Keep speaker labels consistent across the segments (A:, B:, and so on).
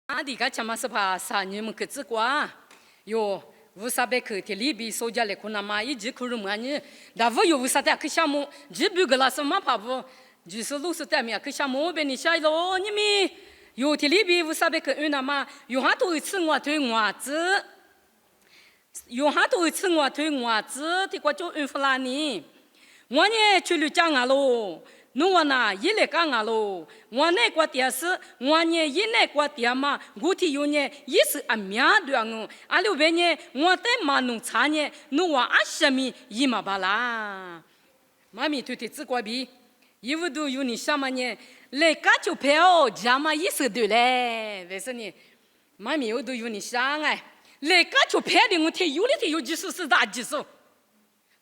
A: 阿迪卡chama sepa sa nyum ketsi kwa yo vusabe ke telibi soja le kuna ma iji kuru mani da vo yo vusate akishamo jibu glasa ma pavo jisulu sute mi akishamo be ni shailo nimi yo telibi vusabe ke una ma yo ha to tsingwa twe ngwa zi yo ha to tsingwa twe ngwa zi ti kwa jo unflani ngwane chulu changa lo nuwana yile kanga lo ngwane kwa tiasa ngwane yine kwa tiama guti yunye yisu amya duangu ali ubenye ngwate manu tsanye nuwa ashami yima bala mami tuti tsikwa bi yivudu yuni shamanye le kachu peo jama yisu dule vesani mami yudu yuni shanga le kachu pe de ngute yuliti yujisu sida jisu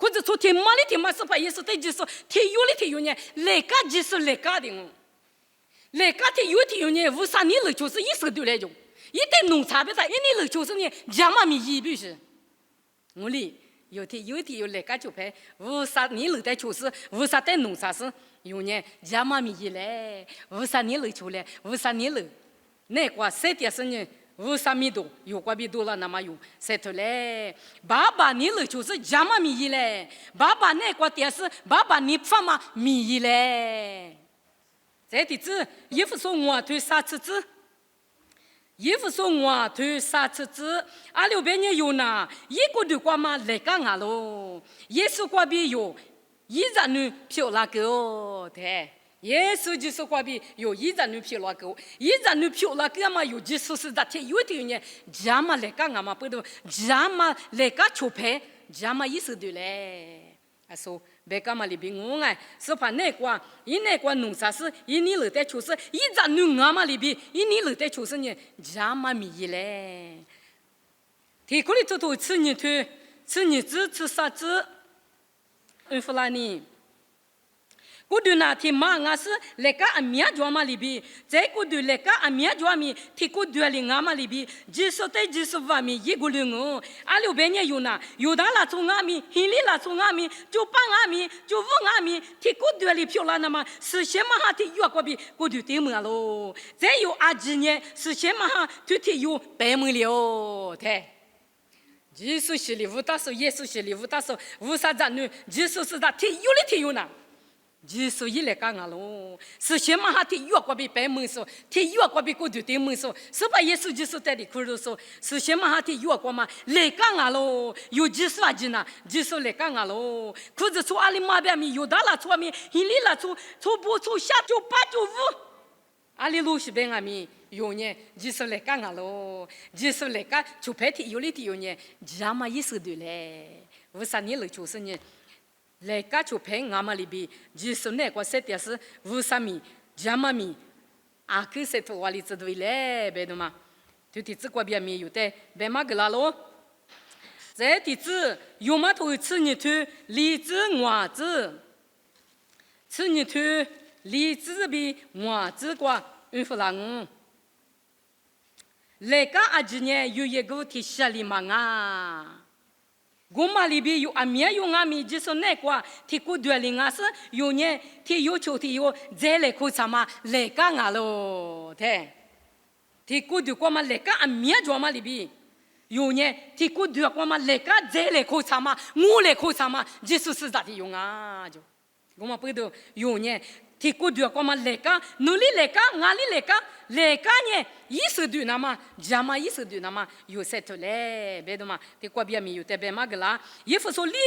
A: 可是昨天马里天马是把耶稣在基础，天有的天有呢，来个基础来个的哦，来个天有天有呢，为啥你来就是一手都来用？一旦农产品在，你来就是呢，家妈咪一必是，我哩有天有来个就拍，为啥你来在就是，为啥在农产是有呢？家妈咪一来，为啥你来出来？为啥你来？那个谁的是呢？为啥米多？有过比多了那么有，谁头嘞？爸爸你了就是家妈米嘞，爸爸那个电视，爸爸你爸妈米嘞。这地址，衣服说我推啥子子？衣服说我推啥子子？阿六边也有呢，一个的瓜嘛来干啊喽？耶稣瓜比有，一人女漂那个哦，对。耶稣就是过比有一人女漂那个，一人女漂那个嘛有耶稣是在天有的呢，家嘛来个俺嘛不都，家嘛来个出牌，家嘛意思对嘞。啊说别个嘛里边我哎，是怕那个，一那个弄啥事，一你了在出事，一人女俺嘛里边，一你了在出事呢，家嘛米嘞。天空里头头吃你头，吃你子吃啥子？弗拉尼。kudu na ti ma nga se leka amia jwama libi ze kudu leka amia jwami ti kudu ali ngama libi jisote jisovami yigulungu ali ubenye yuna yuda la tsungami hili la tsungami jupangami juvungami ti kudu ali piola nama se shema ha ti yua kwabi kudu ti malo ze yu ajinye se shema ha tu ti yu pemulio te jisu shili vutaso yesu shili vutaso vusa zanu jisu se da ti yuli ti yuna jisu yile kanga lo se shema ha ti yua kwa bi pe mu so ti yua kwa bi ko du ti mu so se ba yesu jisu te di kuru so se shema ha ti yua kwa ma le kanga lo yu jisu ajina jisu le kanga lo ku zu su ali ma ba mi yu da la chu mi hili la chu bu chu sha chu pa chu vu ali lu shi ben ami yu nye jisu le kanga lo jisu le ka chu pe ti yu li ti yu nye jama yesu de le vu sa ni le chu se nye来个就陪俺们里边，就是那个设定是50米、200米，啊，可是头瓦里子对嘞，别的嘛，就地址过边没有的，别嘛个啦咯。这地址有嘛头吃你头荔枝瓜子，吃你头荔枝比瓜子瓜，弗朗。来个阿几年有一个提下里嘛啊。goma libi yu amia yu ngami jiso ne kwa ti ku dwelling as yu nye ti yu chu ti yu zele ku sama le ka ngalo the ti ku du kwa ma le ka amia jo ma libi yu nye ti ku du kwa ma le ka zele ku sama ngu le ku sama jisu su da ti yu nga jo goma pu do yu nye ti ku du kwa ma le ka nuli le ka ngali le ka nye yisu du nama jama yisu du nama yu setole bedoma te kwa bia mi yu te be magla yifu so li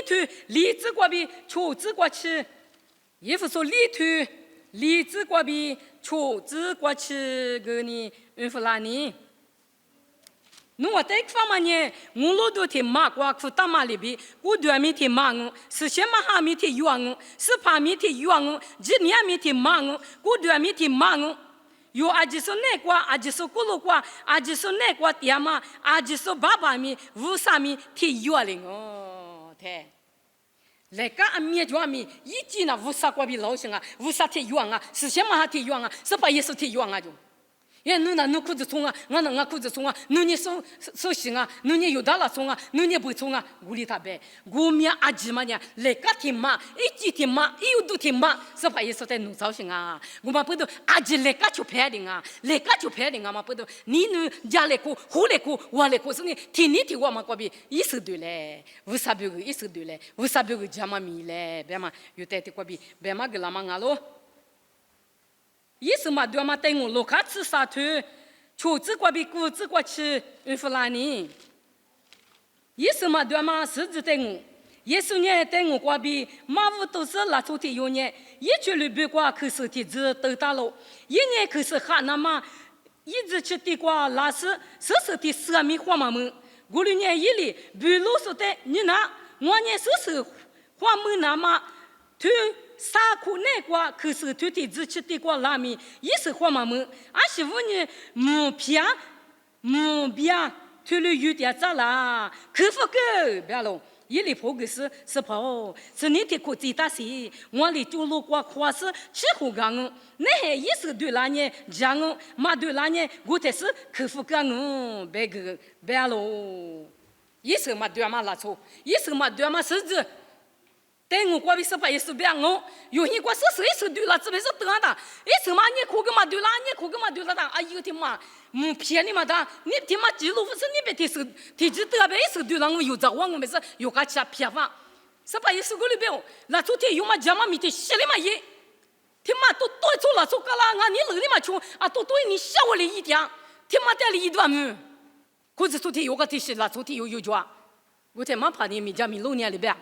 A: zi kwa bi chu zi kwa chi yifu so li zi kwa bi chu zi kwa chi ge ni unflani nu wa te kwa ma nye ngulo do te ma kwa ku ta ma li bi ku du mi te ma ngu si she ma ha mi te yu ngu si pa mi te yu ngu ji nia mi te ma ngu ku du mi te ma ngu yo ajiso ne kwa ajiso kulu kwa ajiso ne kwa tiama ajiso baba mi vusa mi ti yualingo te leka amie jwa mi yiti na vusa kwa bi lao singa vusa ti yuanga si shema ha ti yuanga se pa yesu ti yuanga jo 야 누나 누裤子冲啊，我裤子冲啊，你手行啊，你有大了冲啊，你不冲啊，我里他呗，我们阿姐嘛呢，来个天嘛，一几天嘛，有多天嘛，是怕也是在农造型啊，我们不都阿姐来个就拍的啊，来个就拍的啊嘛，不都你家来过，后来过，我来过是呢，天你听我们过比一手对嘞，为啥别个一手对嘞，为啥别个家嘛米嘞，别嘛有带的过比，别嘛个拉嘛阿罗。意思嘛，对嘛，带我路卡吃沙土，球子过比谷子过去，弗拉尼。意思嘛，对嘛，是指带我。耶稣呢带我过比，马屋都是拉出的有呢，一去里边过去手提子都大了，一年去是哈那么，一直去的过拉是手提4米花嘛么，我里呢一里，比如说的你那，我呢手花么那么，tu sa ku ne kwa ke se tu ti zi chi ti kwa la mi yi se kwa ma mu a shi vu ni mu bia tu le yu dia za la ke fu ke bia lo yi li po ge se po se ni ti ku ti ta si wa li tu lu kwa kwa se chi hu ga ng ne he yi se du la ni jang ma du la ni gu te se ke fu ga ng be ge bia lo yi se ma du ma la cho yi se ma du ma se zi但我过比是把意思别我，有人过是对了，这边是得的，什么你哭个嘛对了，你哭个嘛对了的，哎呦天妈，骗你嘛的，你天妈记录不是你别提起得别是对了，我有着我们是有个吃骗法，是把意思过里边，那昨天有嘛家嘛米的洗了嘛耶，天妈都对错了，错个啦，俺你冷的嘛穷啊，都对你笑我了一点，天妈带了一段么，可是昨天有个提示了，昨天有抓，我天妈怕你米家米6年里边。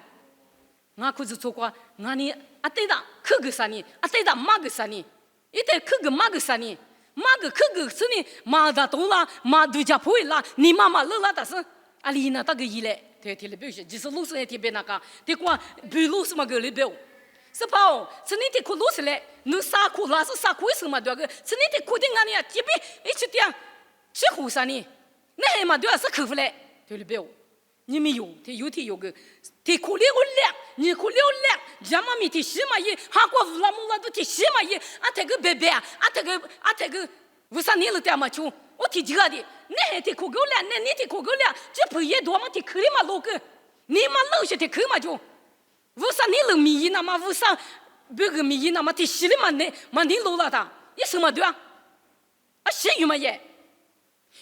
A: 我可是做过，我呢啊对的，可个啥呢？啊对的，马个啥呢？一对可个马个啥呢？马个可个是呢？马的多了，马度假不会啦，你妈妈乐了的是，啊里那大个一来，对对了，不是，就是路上那天别那个，对过，比路什么个里边，是吧？是你得哭路上来，你啥哭啦？是啥哭什么多个？是你得哭的俺呢？这边一起点，吃苦啥呢？那还嘛都要是客户来，对了不？你没有，他有个，他哭了我俩，你哭了俩，家妈咪他西嘛也，韩国乌拉木拉都他西嘛也，啊这个伯伯啊，这个，为啥你了点嘛穷？我提这个的，你还他哭够俩，你他哭够俩，这不也多嘛？他哭的嘛老个，你嘛老些他哭嘛就，为啥你了米那嘛？为啥别个米那嘛？他西的嘛你老了他，你什么对啊？啊西有嘛也，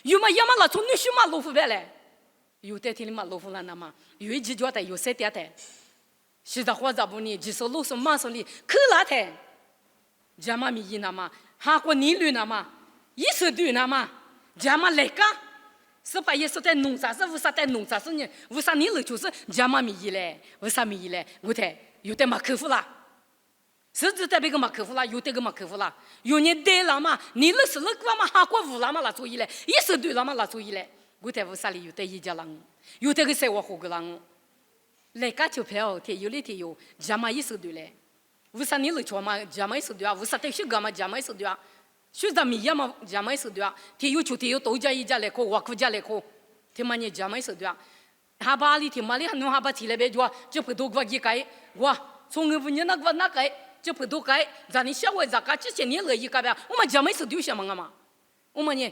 A: 有嘛也嘛拉从你西嘛老腐败嘞。有的天里嘛，老夫人那嘛，有一几脚的，有3点的，现在或者不呢，就是路上马上里可拉的，家嘛米那嘛，韩国年龄那嘛，12那嘛，家嘛来个，是把也是在农啥是为啥在农啥是呢？为啥你了就是家嘛米嘞？为啥米嘞？我的有的嘛客户啦，甚至在别个嘛客户啦，有的个嘛客户啦，有人带了嘛，你了是了个嘛韩国乌啦嘛拉注意嘞，12啦嘛拉注意嘞。我在屋啥里有的一家人，有的个生活好个人，来个就票，天有的天有，家嘛12嘞，屋啥你了做嘛，家嘛12啊，屋啥的去干嘛，家嘛12啊，学咱米呀嘛，家嘛12啊，天有就天有，多家一家来考，我家来考，天嘛你家嘛12啊，哈巴里天嘛里弄哈巴起来别做，就不多个一改，我从我们那个那改，就不多改，咱你小孩子个之前你了一改呗，我们家嘛12些嘛，我们呢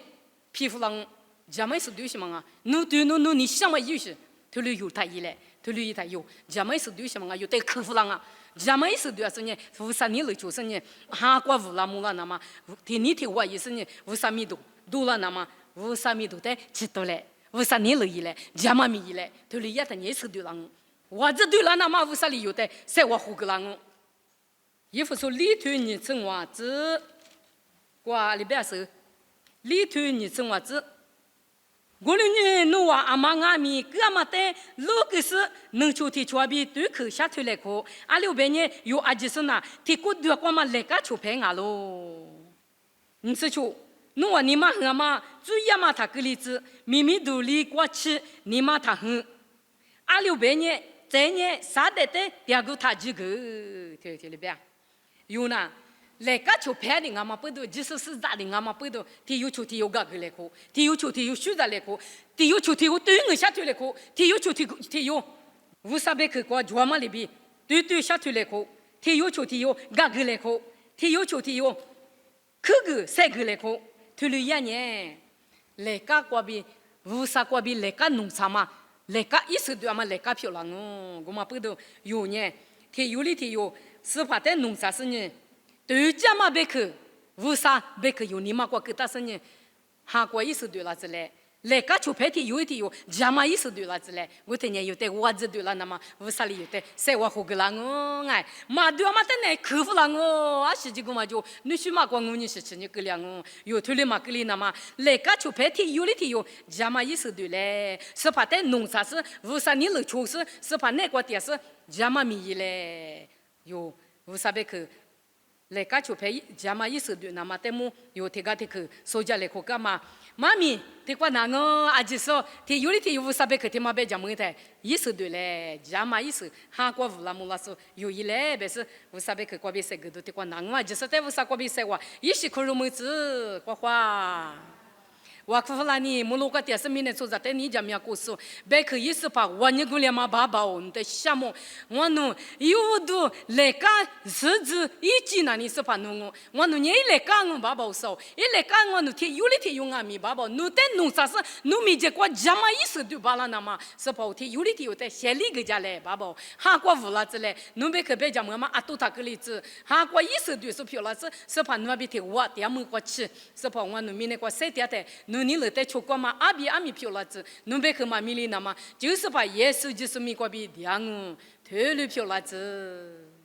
A: 皮肤上。家没是对什么啊？你想嘛有些，头里有他一来，头里他有，家没是对什么啊？有对客户人啊，家没是对是呢，为啥你了就是呢？韩国乌拉木拉那么，天你听我意思呢？为啥米多了那么？为啥米多的知道嘞？为啥你了一来，家嘛米一来，头里也他也是对人，我这对了那么为啥里有的？生活好个人，衣服说里头你称袜子，挂里边是里头你称袜子。我的女奴啊，阿妈阿咪，哥嘛的，如果是能出去出边对口下出来口，阿六边呢有阿吉斯呐，提过对过嘛来个出牌啊喽。你是说，奴啊你妈阿妈，主要嘛他个例子，秘密独立过去，你妈他很，阿六边呢，在呢啥的第二个他几个，对里边，有呢。来个就拍的，俺们不都就是咋的，俺们不都，天有秋天有个个来哭，天有秋天有暑假来哭，天有秋天有对我下头来哭，天有秋天有500去过专门里边对下头来哭，天有秋天有个个来哭，天有秋天有可个3个来哭，推理呀呢，来家过比乌萨过比来家农场嘛，来家意思对嘛，来家漂亮哦，我们不都有呢，天有里天有，是怕在农场是呢，对家嘛别去，乌萨别去有你嘛过给他是呢，韩国意思对了之类。来家出牌天有一天有，家嘛意思对了之类，我天年有的我子对了，那么乌萨里有的，谁我胡个啦我哎，嘛对嘛的呢，克服了我，啊实际个嘛就，你去嘛光我你是吃你个两我，有推了嘛个里那么，来家出牌天有的天有，家嘛意思对嘞，是怕在农场是乌萨你了出是，是怕那个电视家嘛米嘞，有乌萨别去。来家出牌家嘛意思对，那么แต่么有这个这个收家来可干嘛？妈咪，这个那个阿姐说，这有的天有啥别个天嘛别讲么的，意思对嘞，家嘛意思，韩国乌拉木拉说有一嘞，别是乌啥别个过别谁个都这个那个，就是在乌啥过别谁话，一时可容么子，花花。我可拉你，木路个电视面的做在你家面故事，别可意思把我你个连嘛爸爸哦，你的项目，我弄有都来干日子一季那你是把弄我弄你来干我爸爸少，一来干我弄天有的天用俺米爸爸，弄得弄啥事，弄米这个家嘛意思对巴拉那嘛，是把天有的天有的县里个家来爸爸，哈过无啦子嘞，弄别可别讲我嘛阿都他个例子，哈过意思对是漂亮子，是把弄别天我点么过去，是把我弄米那个谁点的。你了在出国嘛？阿米漂亮子，侬别去嘛米里那嘛，就是把耶稣就是米国比两哦，特别漂亮子。